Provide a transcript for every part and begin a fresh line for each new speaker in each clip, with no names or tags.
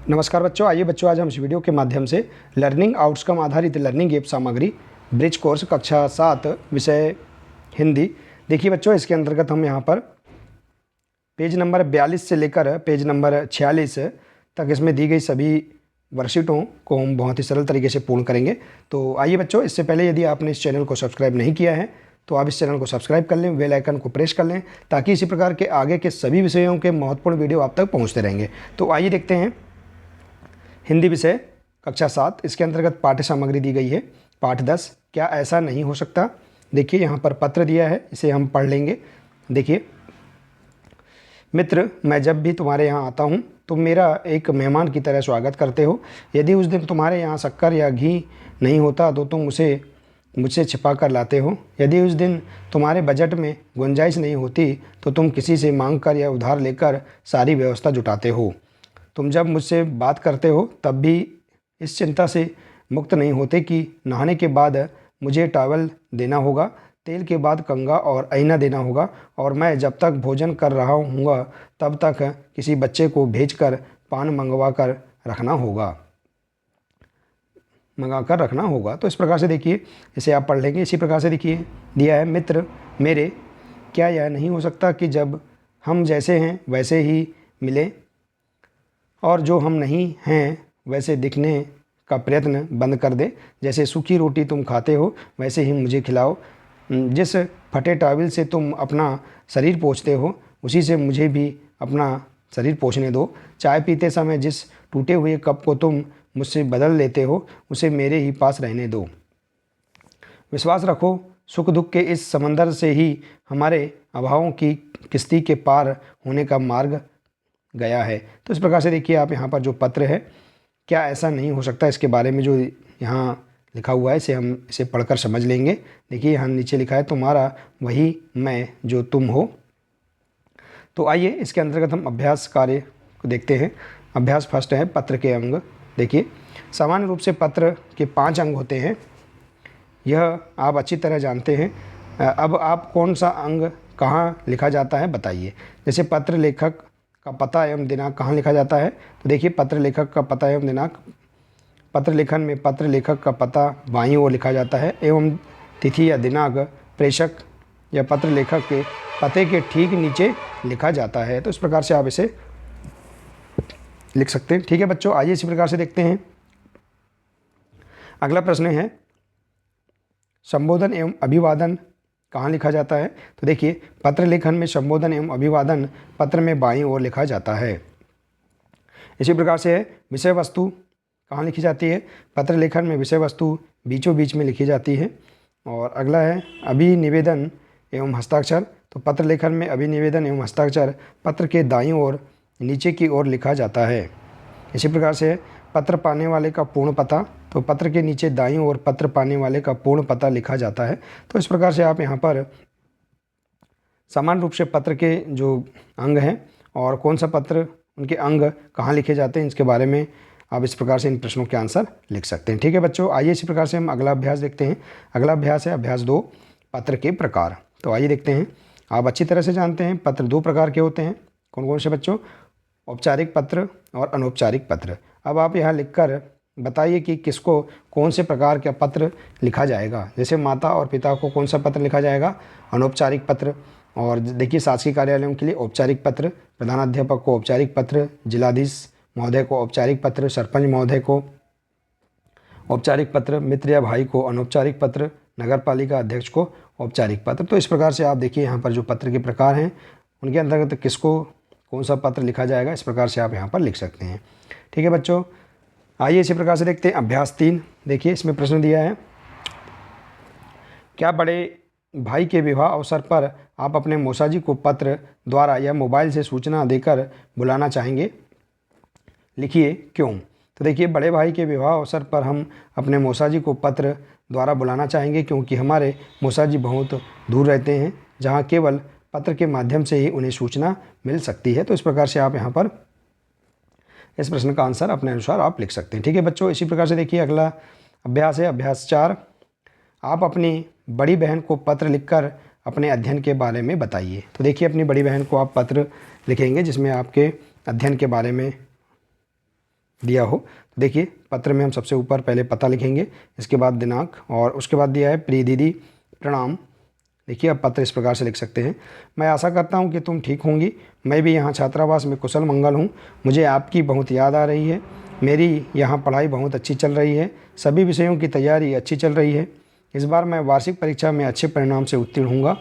नमस्कार बच्चों, आइए बच्चों आज हम इस वीडियो के माध्यम से लर्निंग आउटकम आधारित लर्निंग ऐप सामग्री ब्रिज कोर्स कक्षा 7 विषय हिंदी। देखिए बच्चों, इसके अंतर्गत हम यहाँ पर पेज नंबर 42 से लेकर पेज नंबर 46 तक इसमें दी गई सभी वर्कशीटों को हम बहुत ही सरल तरीके से पूर्ण करेंगे। तो आइए बच्चों, इससे पहले यदि आपने इस चैनल को सब्सक्राइब नहीं किया है तो आप इस चैनल को सब्सक्राइब कर लें, बेल आइकन को प्रेस कर लें, ताकि इसी प्रकार के आगे के सभी विषयों के महत्वपूर्ण वीडियो आप तक पहुँचते रहेंगे। तो आइए देखते हैं हिंदी विषय कक्षा 7, इसके अंतर्गत पाठ्य सामग्री दी गई है। पाठ 10, क्या ऐसा नहीं हो सकता। देखिए यहाँ पर पत्र दिया है, इसे हम पढ़ लेंगे। देखिए, मित्र, मैं जब भी तुम्हारे यहाँ आता हूँ तुम मेरा एक मेहमान की तरह स्वागत करते हो। यदि उस दिन तुम्हारे यहाँ शक्कर या घी नहीं होता तो तुम उसे मुझसे छिपा कर लाते हो। यदि उस दिन तुम्हारे बजट में गुंजाइश नहीं होती तो तुम किसी से मांग कर या उधार लेकर सारी व्यवस्था जुटाते हो। तुम जब मुझसे बात करते हो तब भी इस चिंता से मुक्त नहीं होते कि नहाने के बाद मुझे टॉवल देना होगा, तेल के बाद कंघा और आईना देना होगा, और मैं जब तक भोजन कर रहा हूँगा तब तक किसी बच्चे को भेजकर पान मंगवा कर रखना होगा। तो इस प्रकार से देखिए, इसे आप पढ़ लेंगे। इसी प्रकार से देखिए दिया है, मित्र मेरे, क्या यह नहीं हो सकता कि जब हम जैसे हैं वैसे ही मिलें, और जो हम नहीं हैं वैसे दिखने का प्रयत्न बंद कर दे। जैसे सूखी रोटी तुम खाते हो वैसे ही मुझे खिलाओ। जिस फटे टॉवल से तुम अपना शरीर पोंछते हो उसी से मुझे भी अपना शरीर पोंछने दो। चाय पीते समय जिस टूटे हुए कप को तुम मुझसे बदल लेते हो उसे मेरे ही पास रहने दो। विश्वास रखो, सुख दुख के इस समंदर से ही हमारे अभावों की किश्ती के पार होने का मार्ग गया है। तो इस प्रकार से देखिए आप यहाँ पर जो पत्र है, क्या ऐसा नहीं हो सकता, इसके बारे में जो यहाँ लिखा हुआ है इसे पढ़कर समझ लेंगे। देखिए यहाँ नीचे लिखा है, तुम्हारा वही मैं जो तुम हो। तो आइए इसके अंतर्गत हम अभ्यास कार्य को देखते हैं। अभ्यास फर्स्ट है पत्र के अंग। देखिए, सामान्य रूप से पत्र के 5 अंग होते हैं, यह आप अच्छी तरह जानते हैं। अब आप कौन सा अंग कहाँ लिखा जाता है बताइए। जैसे पत्र लेखक का पता एवं दिनांक कहाँ लिखा जाता है, तो देखिए पत्र लेखक का पता एवं दिनांक, पत्र लेखन में पत्र लेखक का पता बाईं ओर लिखा जाता है एवं तिथि या दिनांक प्रेषक या पत्र लेखक के पते के ठीक नीचे लिखा जाता है। तो इस प्रकार से आप इसे लिख सकते हैं। ठीक है बच्चों, आइए इसी प्रकार से देखते हैं। अगला प्रश्न है, संबोधन एवं अभिवादन कहाँ लिखा जाता है। तो देखिए, पत्र लेखन में संबोधन एवं अभिवादन पत्र में बाईं ओर लिखा जाता है। इसी प्रकार से विषय वस्तु कहाँ लिखी जाती है। पत्र लेखन में विषय वस्तु बीचों बीच में लिखी जाती है। और अगला है अभिनिवेदन एवं हस्ताक्षर। तो पत्र लेखन में अभिनिवेदन एवं हस्ताक्षर पत्र के दाईं ओर नीचे की ओर लिखा जाता है। इसी प्रकार से पत्र पाने वाले का पूर्ण पता, तो पत्र के नीचे दाईं ओर पत्र पाने वाले का पूर्ण पता लिखा जाता है। तो इस प्रकार से आप यहाँ पर समान रूप से पत्र के जो अंग हैं और कौन सा पत्र, उनके अंग कहाँ लिखे जाते हैं, इसके बारे में आप इस प्रकार से इन प्रश्नों के आंसर लिख सकते हैं। ठीक है बच्चों, आइए इसी प्रकार से हम अगला अभ्यास देखते हैं। अगला अभ्यास है अभ्यास 2, पत्र के प्रकार। तो आइए देखते हैं। आप अच्छी तरह से जानते हैं पत्र 2 प्रकार के होते हैं। कौन कौन से बच्चों? औपचारिक पत्र और अनौपचारिक पत्र। अब आप यहाँ लिखकर बताइए कि किसको कौन से प्रकार का पत्र लिखा जाएगा। जैसे माता और पिता को कौन सा पत्र लिखा जाएगा, अनौपचारिक पत्र। और देखिए, शासकीय कार्यालयों के लिए औपचारिक पत्र, प्रधानाध्यापक को औपचारिक पत्र, जिलाधीश महोदय को औपचारिक पत्र, सरपंच महोदय को औपचारिक पत्र, मित्र या भाई को अनौपचारिक पत्र, नगर पालिका अध्यक्ष को औपचारिक पत्र। तो इस प्रकार से आप देखिए यहाँ पर जो पत्र के प्रकार हैं उनके अंतर्गत किसको कौन सा पत्र लिखा जाएगा, इस प्रकार से आप यहाँ पर लिख सकते हैं। ठीक है बच्चों, आइए इसी प्रकार से देखते हैं अभ्यास 3। देखिए इसमें प्रश्न दिया है, क्या बड़े भाई के विवाह अवसर पर आप अपने मौसाजी को पत्र द्वारा या मोबाइल से सूचना देकर बुलाना चाहेंगे, लिखिए क्यों। तो देखिए, बड़े भाई के विवाह अवसर पर हम अपने मौसाजी को पत्र द्वारा बुलाना चाहेंगे क्योंकि हमारे मौसाजी बहुत दूर रहते हैं, जहाँ केवल पत्र के माध्यम से ही उन्हें सूचना मिल सकती है। तो इस प्रकार से आप यहाँ पर इस प्रश्न का आंसर अपने अनुसार आप लिख सकते हैं। ठीक है बच्चों, इसी प्रकार से देखिए अगला अभ्यास है अभ्यास 4, आप अपनी बड़ी बहन को पत्र लिखकर अपने अध्ययन के बारे में बताइए। तो देखिए, अपनी बड़ी बहन को आप पत्र लिखेंगे जिसमें आपके अध्ययन के बारे में दिया हो। तो देखिए पत्र में हम सबसे ऊपर पहले पता लिखेंगे, इसके बाद दिनांक, और उसके बाद दिया है प्रिय दीदी प्रणाम। देखिए अब पत्र इस प्रकार से लिख सकते हैं। मैं आशा करता हूँ कि तुम ठीक होंगी। मैं भी यहाँ छात्रावास में कुशल मंगल हूँ। मुझे आपकी बहुत याद आ रही है। मेरी यहाँ पढ़ाई बहुत अच्छी चल रही है। सभी विषयों की तैयारी अच्छी चल रही है। इस बार मैं वार्षिक परीक्षा में अच्छे परिणाम से उत्तीर्ण होऊंगा।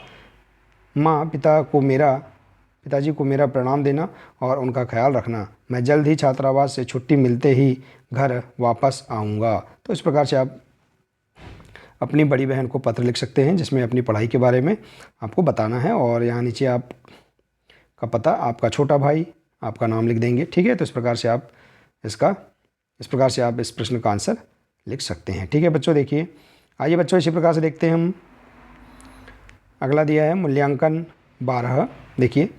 माँ पिताजी को मेरा प्रणाम देना और उनका ख्याल रखना। मैं जल्द ही छात्रावास से छुट्टी मिलते ही घर वापस आऊँगा। तो इस प्रकार से आप अपनी बड़ी बहन को पत्र लिख सकते हैं, जिसमें अपनी पढ़ाई के बारे में आपको बताना है, और यहाँ नीचे आपका पता, आपका छोटा भाई, आपका नाम लिख देंगे। ठीक है, तो इस प्रकार से आप इस प्रश्न का आंसर लिख सकते हैं। ठीक है बच्चों, देखिए आइए बच्चों इसी प्रकार से देखते हैं हम। अगला दिया है मूल्यांकन 12। देखिए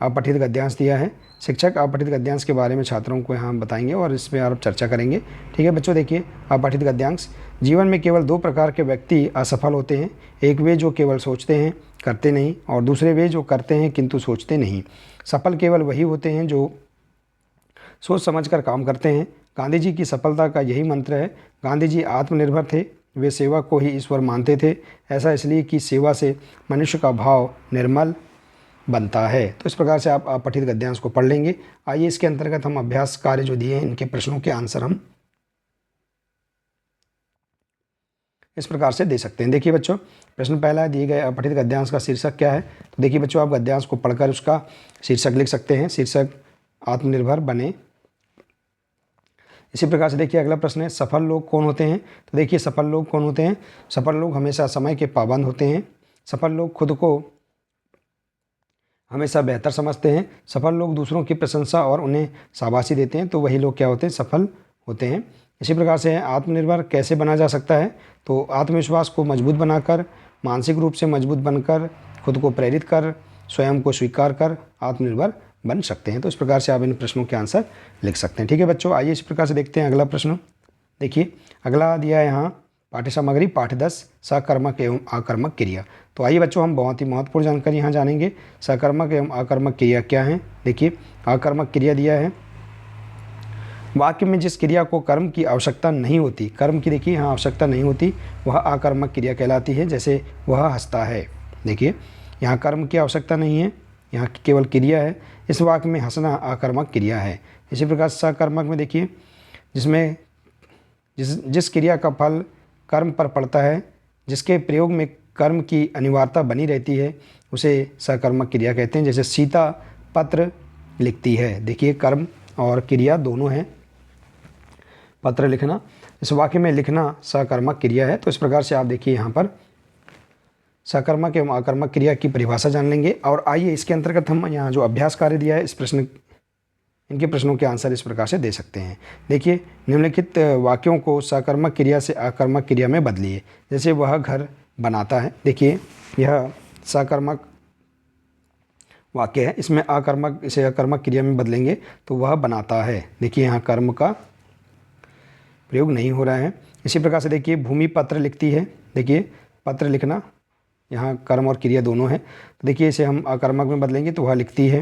अपठित गद्यांश दिया है। शिक्षक अपठित गद्यांश के बारे में छात्रों को यहाँ बताएंगे और इसमें आप चर्चा करेंगे। ठीक है बच्चों, देखिए अपठित गद्यांश। जीवन में केवल 2 प्रकार के व्यक्ति असफल होते हैं। एक वे जो केवल सोचते हैं, करते नहीं, और दूसरे वे जो करते हैं किंतु सोचते नहीं। सफल केवल वही होते हैं जो सोच समझकर काम करते हैं। गांधी जी की सफलता का यही मंत्र है। गांधी जी आत्मनिर्भर थे। वे सेवा को ही ईश्वर मानते थे। ऐसा इसलिए कि सेवा से मनुष्य का भाव निर्मल बनता है। तो इस प्रकार से आप अपठित गद्यांश को पढ़ लेंगे। आइए इसके अंतर्गत हम अभ्यास कार्य जो दिए हैं इनके प्रश्नों के आंसर हम इस प्रकार से दे सकते हैं। देखिए बच्चों, प्रश्न पहला है, दिए गए अपठित गद्यांश का शीर्षक क्या है। तो देखिए बच्चों, आप गद्यांश को पढ़कर उसका शीर्षक लिख सकते हैं। शीर्षक आत्मनिर्भर बने। इसी प्रकार से देखिए अगला प्रश्न है, सफल लोग कौन होते हैं। तो देखिए सफल लोग कौन होते हैं। सफल लोग हमेशा समय के पाबंद होते हैं। सफल लोग खुद को हमेशा बेहतर समझते हैं। सफल लोग दूसरों की प्रशंसा और उन्हें शाबाशी देते हैं। तो वही लोग क्या होते हैं, सफल होते हैं। इसी प्रकार से आत्मनिर्भर कैसे बना जा सकता है। तो आत्मविश्वास को मजबूत बनाकर, मानसिक रूप से मजबूत बनकर, खुद को प्रेरित कर, स्वयं को स्वीकार कर आत्मनिर्भर बन सकते हैं। तो इस प्रकार से आप इन प्रश्नों के आंसर लिख सकते हैं। ठीक है बच्चों, आइए इस प्रकार से देखते हैं अगला प्रश्न। देखिए अगला दिया है यहाँ, पाठ्य सामग्री पाठ 10 सकर्मक एवं आकर्मक क्रिया। तो आइए बच्चों, हम बहुत ही महत्वपूर्ण जानकारी यहाँ जानेंगे। सकर्मक एवं आकर्मक क्रिया क्या है। देखिए आकर्मक क्रिया दिया है, वाक्य में जिस क्रिया को कर्म की आवश्यकता नहीं होती, कर्म की देखिए यहाँ आवश्यकता नहीं होती, वह आकर्मक क्रिया कहलाती है। जैसे वह हंसता है। देखिए यहाँ कर्म की आवश्यकता नहीं है, यहाँ केवल क्रिया है। इस वाक्य में हंसना आकर्मक क्रिया है। इसी प्रकार सकर्मक में देखिए, जिसमें जिस क्रिया का फल कर्म पर पड़ता है, जिसके प्रयोग में कर्म की अनिवार्यता बनी रहती है, उसे सकर्मक क्रिया कहते हैं। जैसे सीता पत्र लिखती है। देखिए कर्म और क्रिया दोनों हैं। पत्र लिखना, इस वाक्य में लिखना सकर्मक क्रिया है। तो इस प्रकार से आप देखिए यहाँ पर सकर्मक एवं आकर्मक क्रिया की परिभाषा जान लेंगे। और आइए इसके अंतर्गत हम यहाँ जो अभ्यास कार्य दिया है, इनके प्रश्नों के आंसर इस प्रकार से दे सकते हैं। देखिए निम्नलिखित वाक्यों को सकर्मक क्रिया से आकर्मक क्रिया में बदलिए। जैसे वह घर बनाता है। देखिए यह सकर्मक वाक्य है, इसमें इसे आकर्मक क्रिया में बदलेंगे तो वह बनाता है। देखिए यहाँ कर्म का प्रयोग नहीं हो रहा है। इसी प्रकार से देखिए भूमि पत्र लिखती है। देखिए पत्र लिखना, यहाँ कर्म और क्रिया दोनों हैं। तो देखिए इसे हम आकर्मक में बदलेंगे तो वह लिखती है।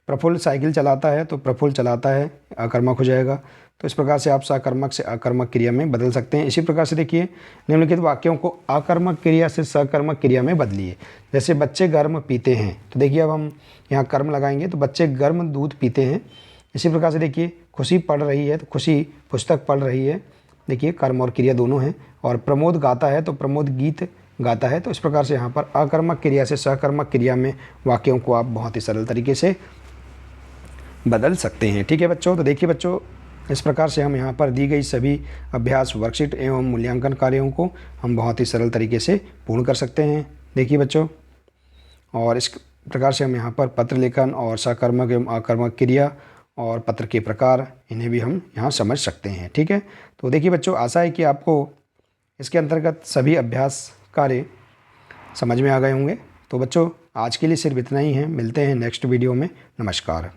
प्रफुल्ल साइकिल चलाता है, तो प्रफुल्ल चलाता है आकर्मक हो जाएगा। तो इस प्रकार से आप सकर्मक से आकर्मक क्रिया में बदल सकते हैं। इसी प्रकार से देखिए निम्नलिखित वाक्यों को आकर्मक क्रिया से सकर्मक क्रिया में बदलिए। जैसे बच्चे गर्म पीते हैं। तो देखिए अब हम यहाँ कर्म लगाएंगे तो बच्चे गर्म दूध पीते हैं। इसी प्रकार से देखिए खुशी पढ़ रही है, तो खुशी पुस्तक पढ़ रही है। देखिए कर्म और क्रिया दोनों हैं। और प्रमोद गाता है, तो प्रमोद गीत गाता है। तो इस प्रकार से यहाँ पर आकर्मक क्रिया से सकर्मक क्रिया में वाक्यों को आप बहुत ही सरल तरीके से बदल सकते हैं। ठीक है बच्चों, तो देखिए बच्चों, इस प्रकार से हम यहाँ पर दी गई सभी अभ्यास वर्कशीट एवं मूल्यांकन कार्यों को हम बहुत ही सरल तरीके से पूर्ण कर सकते हैं। देखिए बच्चों, और इस प्रकार से हम यहाँ पर पत्र लेखन और सकर्मक एवं आकर्मक क्रिया और पत्र के प्रकार, इन्हें भी हम यहाँ समझ सकते हैं। ठीक है, तो देखिए बच्चों, आशा है कि आपको इसके अंतर्गत सभी अभ्यास कार्य समझ में आ गए होंगे। तो बच्चों आज के लिए सिर्फ इतना ही है। मिलते हैं नेक्स्ट वीडियो में। नमस्कार।